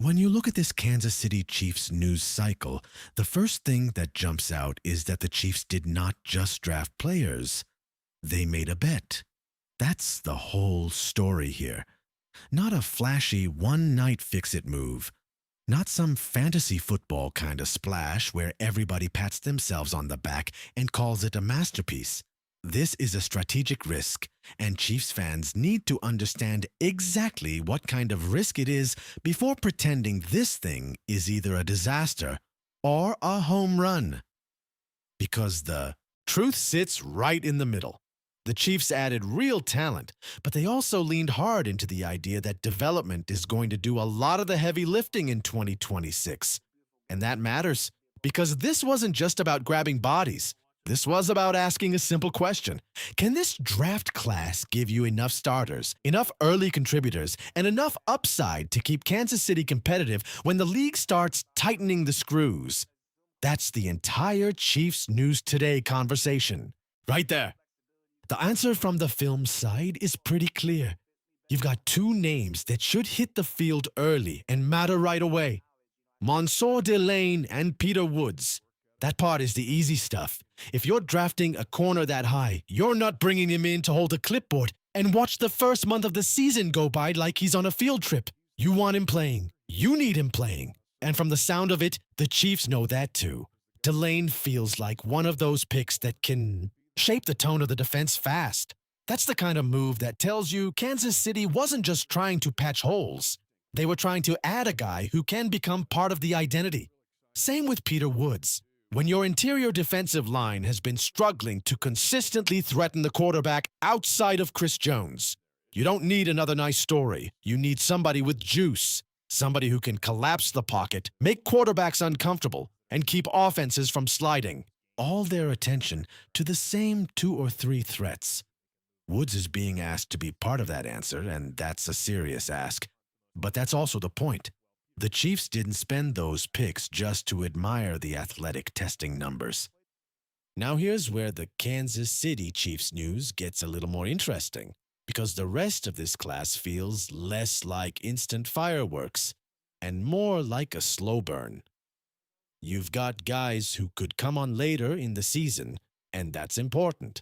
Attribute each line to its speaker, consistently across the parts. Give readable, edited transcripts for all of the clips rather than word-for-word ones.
Speaker 1: When you look at this Kansas City Chiefs news cycle, the first thing that jumps out is that the Chiefs did not just draft players, they made a bet. That's the whole story here. Not a flashy one-night fix-it move. Not some fantasy football kind of splash where everybody pats themselves on the back and calls it a masterpiece. This is a strategic risk, and Chiefs fans need to understand exactly what kind of risk it is before pretending this thing is either a disaster or a home run. Because the truth sits right in the middle. The Chiefs added real talent, but they also leaned hard into the idea that development is going to do a lot of the heavy lifting in 2026. And that matters, because this wasn't just about grabbing bodies. This was about asking a simple question. Can this draft class give you enough starters, enough early contributors, and enough upside to keep Kansas City competitive when the league starts tightening the screws? That's the entire Chiefs News Today conversation. Right there. The answer from the film side is pretty clear. You've got two names that should hit the field early and matter right away. Mansour Delane and Peter Woods. That part is the easy stuff. If you're drafting a corner that high, you're not bringing him in to hold a clipboard and watch the first month of the season go by like he's on a field trip. You want him playing. You need him playing. And from the sound of it, the Chiefs know that too. Delane feels like one of those picks that can shape the tone of the defense fast. That's the kind of move that tells you Kansas City wasn't just trying to patch holes. They were trying to add a guy who can become part of the identity. Same with Peter Woods. When your interior defensive line has been struggling to consistently threaten the quarterback outside of Chris Jones, you don't need another nice story. You need somebody with juice, somebody who can collapse the pocket, make quarterbacks uncomfortable, and keep offenses from sliding. All their attention to the same 2 or 3 threats. Woods is being asked to be part of that answer, and that's a serious ask. But that's also the point. The Chiefs didn't spend those picks just to admire the athletic testing numbers. Now here's where the Kansas City Chiefs news gets a little more interesting, because the rest of this class feels less like instant fireworks and more like a slow burn. You've got guys who could come on later in the season, and that's important.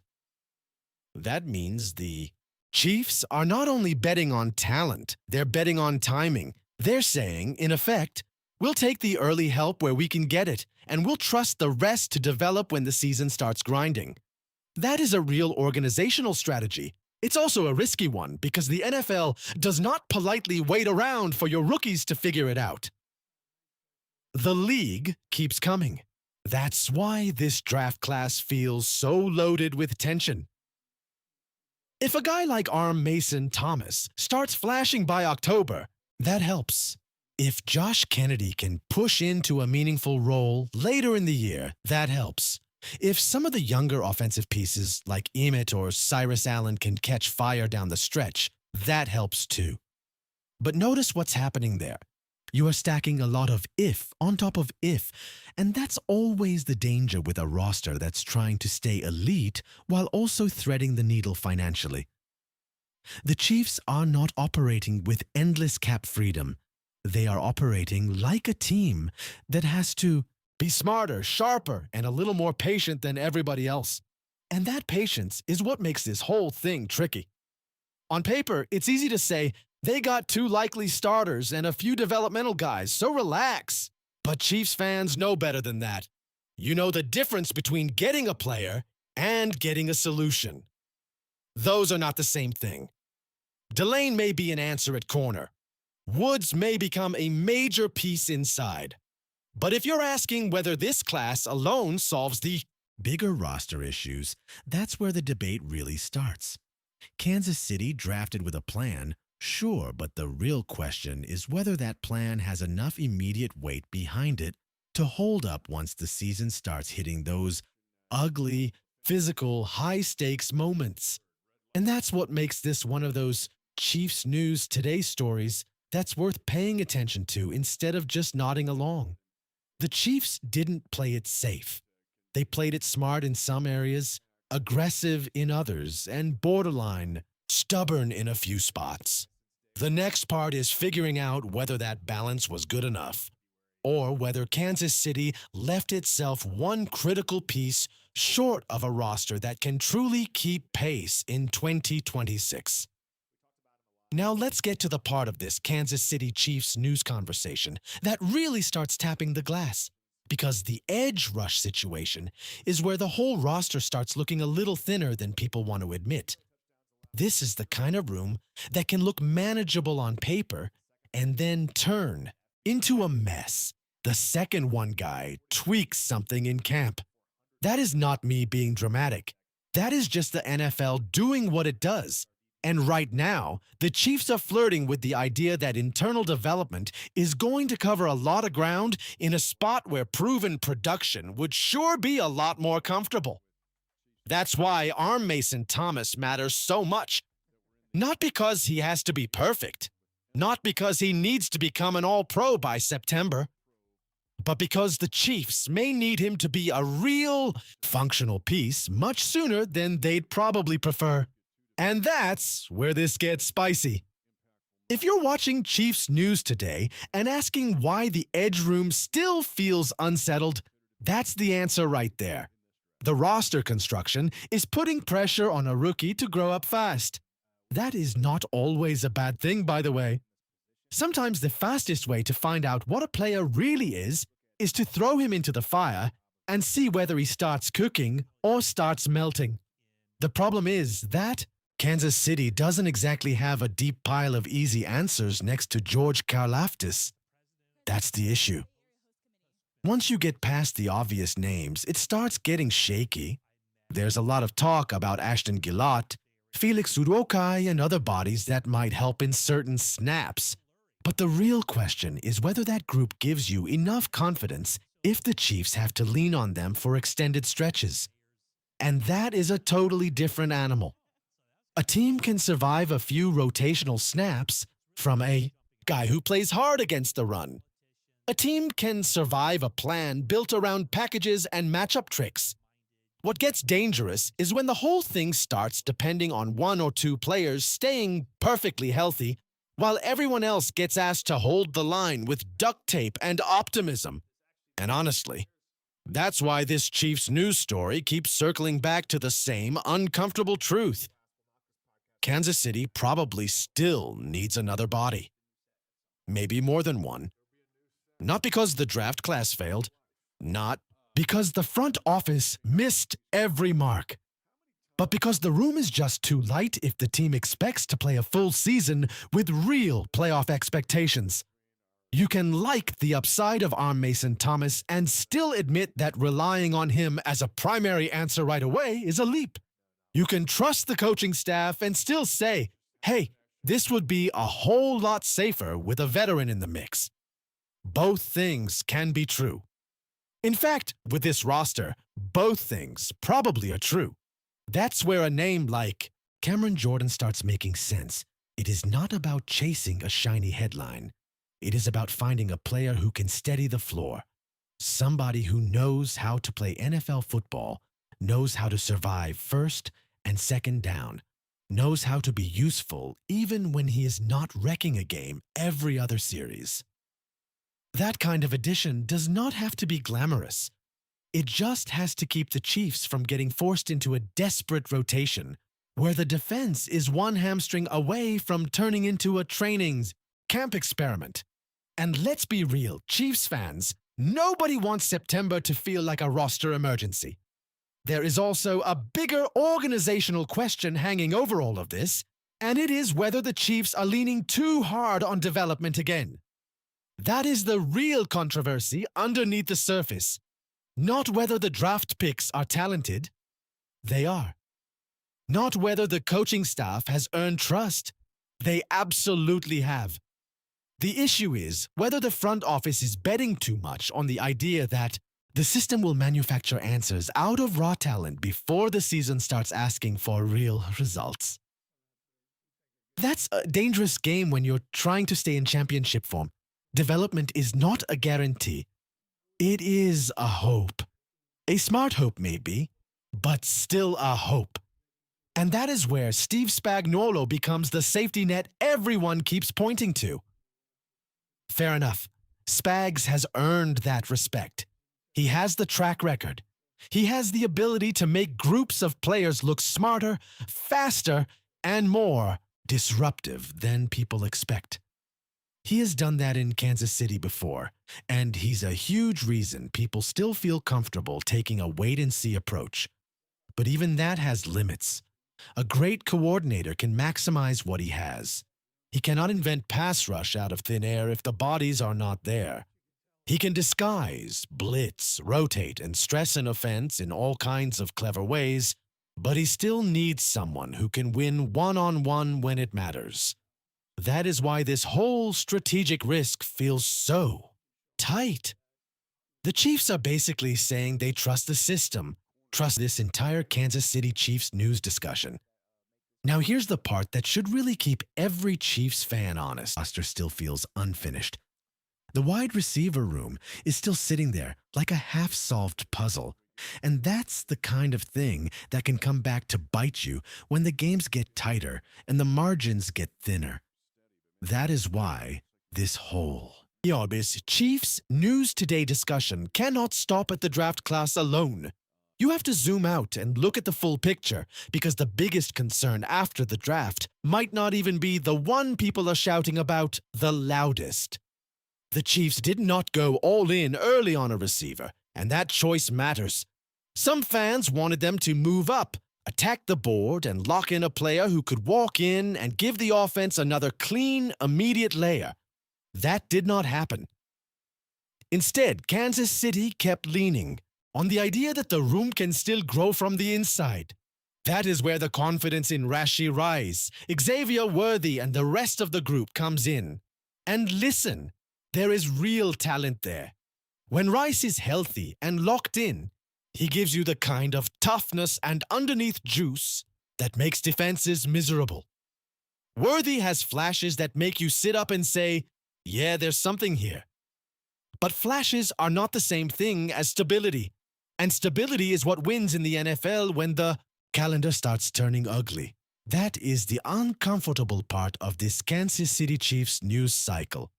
Speaker 1: That means the Chiefs are not only betting on talent, they're betting on timing. They're saying, in effect, we'll take the early help where we can get it, and we'll trust the rest to develop when the season starts grinding. That is a real organizational strategy. It's also a risky one because the NFL does not politely wait around for your rookies to figure it out. The league keeps coming. That's why this draft class feels so loaded with tension. If a guy like Arm Mason Thomas starts flashing by October, that helps. If Josh Kennedy can push into a meaningful role later in the year, that helps. If some of the younger offensive pieces like Emmett or Cyrus Allen can catch fire down the stretch, that helps too. But notice what's happening there. You are stacking a lot of if on top of if, and that's always the danger with a roster that's trying to stay elite while also threading the needle financially. The Chiefs are not operating with endless cap freedom. They are operating like a team that has to be smarter, sharper, and a little more patient than everybody else. And that patience is what makes this whole thing tricky. On paper, it's easy to say, they got 2 likely starters and a few developmental guys, so relax. But Chiefs fans know better than that. You know the difference between getting a player and getting a solution. Those are not the same thing. Delane may be an answer at corner. Woods may become a major piece inside. But if you're asking whether this class alone solves the bigger roster issues, that's where the debate really starts. Kansas City drafted with a plan, sure, but the real question is whether that plan has enough immediate weight behind it to hold up once the season starts hitting those ugly, physical, high-stakes moments. And that's what makes this one of those Chiefs News Today stories that's worth paying attention to instead of just nodding along. The Chiefs didn't play it safe. They played it smart in some areas, aggressive in others, and borderline stubborn in a few spots. The next part is figuring out whether that balance was good enough, or whether Kansas City left itself one critical piece short of a roster that can truly keep pace in 2026. Now let's get to the part of this Kansas City Chiefs news conversation that really starts tapping the glass. Because the edge rush situation is where the whole roster starts looking a little thinner than people want to admit. This is the kind of room that can look manageable on paper and then turn into a mess the second one guy tweaks something in camp. That is not me being dramatic. That is just the NFL doing what it does. And right now, the Chiefs are flirting with the idea that internal development is going to cover a lot of ground in a spot where proven production would sure be a lot more comfortable. That's why Arm Mason Thomas matters so much. Not because he has to be perfect, not because he needs to become an All-Pro by September, but because the Chiefs may need him to be a real, functional piece much sooner than they'd probably prefer. And that's where this gets spicy. If you're watching Chiefs news today and asking why the edge room still feels unsettled, that's the answer right there. The roster construction is putting pressure on a rookie to grow up fast. That is not always a bad thing, by the way. Sometimes the fastest way to find out what a player really is to throw him into the fire and see whether he starts cooking or starts melting. The problem is that Kansas City doesn't exactly have a deep pile of easy answers next to George Karlaftis. That's the issue. Once you get past the obvious names, it starts getting shaky. There's a lot of talk about Ashton Gillott, Felix Udokai, and other bodies that might help in certain snaps. But the real question is whether that group gives you enough confidence if the Chiefs have to lean on them for extended stretches. And that is a totally different animal. A team can survive a few rotational snaps from a guy who plays hard against the run. A team can survive a plan built around packages and matchup tricks. What gets dangerous is when the whole thing starts depending on one or two players staying perfectly healthy while everyone else gets asked to hold the line with duct tape and optimism. And honestly, that's why this Chiefs news story keeps circling back to the same uncomfortable truth. Kansas City probably still needs another body. Maybe more than one. Not because the draft class failed, not because the front office missed every mark, but because the room is just too light if the team expects to play a full season with real playoff expectations. You can like the upside of Arm Mason Thomas and still admit that relying on him as a primary answer right away is a leap. You can trust the coaching staff and still say, hey, this would be a whole lot safer with a veteran in the mix. Both things can be true. In fact, with this roster, both things probably are true. That's where a name like Cameron Jordan starts making sense. It is not about chasing a shiny headline. It is about finding a player who can steady the floor. Somebody who knows how to play NFL football, knows how to survive first and second down, knows how to be useful even when he is not wrecking a game every other series. That kind of addition does not have to be glamorous. It just has to keep the Chiefs from getting forced into a desperate rotation where the defense is one hamstring away from turning into a training camp experiment. And let's be real, Chiefs fans, nobody wants September to feel like a roster emergency. There is also a bigger organizational question hanging over all of this, and it is whether the Chiefs are leaning too hard on development again. That is the real controversy underneath the surface. Not whether the draft picks are talented. They are. Not whether the coaching staff has earned trust. They absolutely have. The issue is whether the front office is betting too much on the idea that the system will manufacture answers out of raw talent before the season starts asking for real results. That's a dangerous game when you're trying to stay in championship form. Development is not a guarantee. It is a hope. A smart hope maybe, but still a hope.
Speaker 2: And that is where Steve Spagnuolo becomes the safety net everyone keeps pointing to. Fair enough. Spags has earned that respect. He has the track record. He has the ability to make groups of players look smarter, faster, and more disruptive than people expect. He has done that in Kansas City before, and he's a huge reason people still feel comfortable taking a wait-and-see approach. But even that has limits. A great coordinator can maximize what he has. He cannot invent pass rush out of thin air if the bodies are not there. He can disguise, blitz, rotate, and stress an offense in all kinds of clever ways, but he still needs someone who can win one-on-one when it matters. That is why this whole strategic risk feels so tight. The Chiefs are basically saying they trust the system, trust this entire Kansas City Chiefs news discussion. Now here's the part that should really keep every Chiefs fan honest. Roster still feels unfinished. The wide receiver room is still sitting there like a half-solved puzzle. And that's the kind of thing that can come back to bite you when the games get tighter and the margins get thinner. That is why this whole Chiefs News Today discussion cannot stop at the draft class alone. You have to zoom out and look at the full picture, because the biggest concern after the draft might not even be the one people are shouting about the loudest. The Chiefs did not go all in early on a receiver, and that choice matters. Some fans wanted them to move up, attack the board, and lock in a player who could walk in and give the offense another clean, immediate layer. That did not happen. Instead, Kansas City kept leaning on the idea that the room can still grow from the inside. That is where the confidence in Rashee Rice, Xavier Worthy, and the rest of the group comes in. And listen, there is real talent there. When Rice is healthy and locked in, he gives you the kind of toughness and underneath juice that makes defenses miserable. Worthy has flashes that make you sit up and say, yeah, there's something here. But flashes are not the same thing as stability. And stability is what wins in the NFL when the calendar starts turning ugly. That is the uncomfortable part of this Kansas City Chiefs news cycle.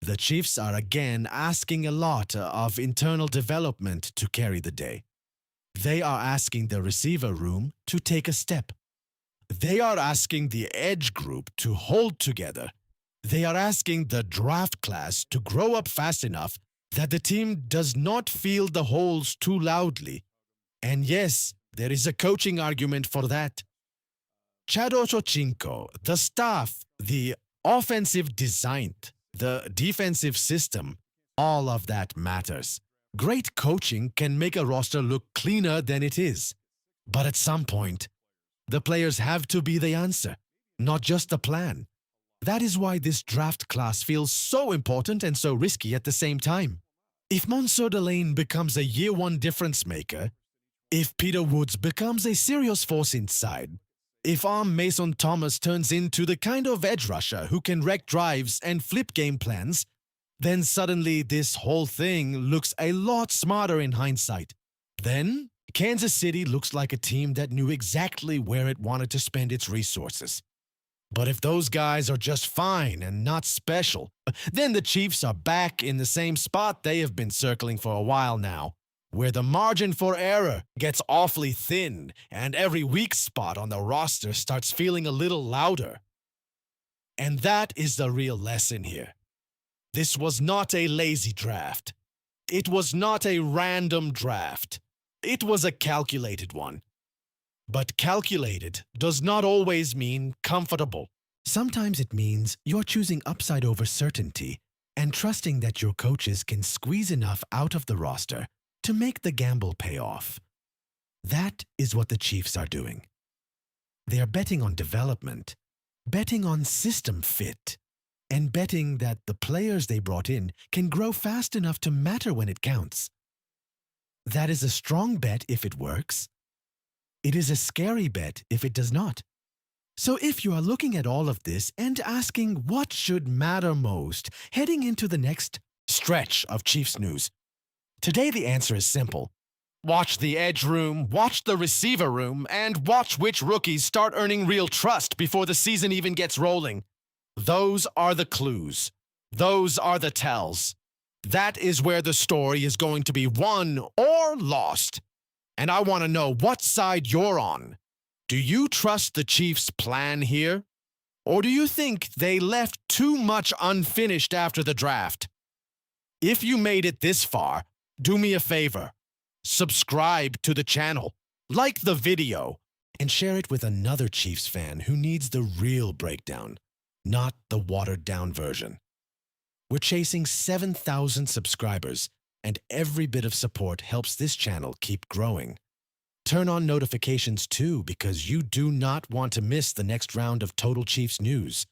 Speaker 2: The Chiefs are again asking a lot of internal development to carry the day. They are asking the receiver room to take a step. They are asking the edge group to hold together. They are asking the draft class to grow up fast enough that the team does not feel the holes too loudly. And yes, there is a coaching argument for that. Chad Ochocinco, the staff, the offensive design, the defensive system, all of that matters. Great coaching can make a roster look cleaner than it is. But at some point, the players have to be the answer, not just the plan. That is why this draft class feels so important and so risky at the same time. If Monsieur Delane becomes a year-one difference maker, if Peter Woods becomes a serious force inside, if Mason Thomas turns into the kind of edge rusher who can wreck drives and flip game plans, then suddenly this whole thing looks a lot smarter in hindsight. Then, Kansas City looks like a team that knew exactly where it wanted to spend its resources. But if those guys are just fine and not special, then the Chiefs are back in the same spot they have been circling for a while now, where the margin for error gets awfully thin and every weak spot on the roster starts feeling a little louder. And that is the real lesson here. This was not a lazy draft. It was not a random draft. It was a calculated one. But calculated does not always mean comfortable. Sometimes it means you're choosing upside over certainty and trusting that your coaches can squeeze enough out of the roster to make the gamble pay off. That is what the Chiefs are doing. They are betting on development, betting on system fit, and betting that the players they brought in can grow fast enough to matter when it counts. That is a strong bet if it works. It is a scary bet if it does not. So if you are looking at all of this and asking what should matter most heading into the next stretch of Chiefs news, today the answer is simple. Watch the edge room, watch the receiver room, and watch which rookies start earning real trust before the season even gets rolling. Those are the clues. Those are the tells. That is where the story is going to be won or lost. And I want to know what side you're on. Do you trust the Chiefs' plan here? Or do you think they left too much unfinished after the draft? If you made it this far, do me a favor. Subscribe to the channel, like the video, and share it with another Chiefs fan who needs the real breakdown, not the watered-down version. We're chasing 7,000 subscribers, and every bit of support helps this channel keep growing. Turn on notifications too, because you do not want to miss the next round of Total Chiefs news.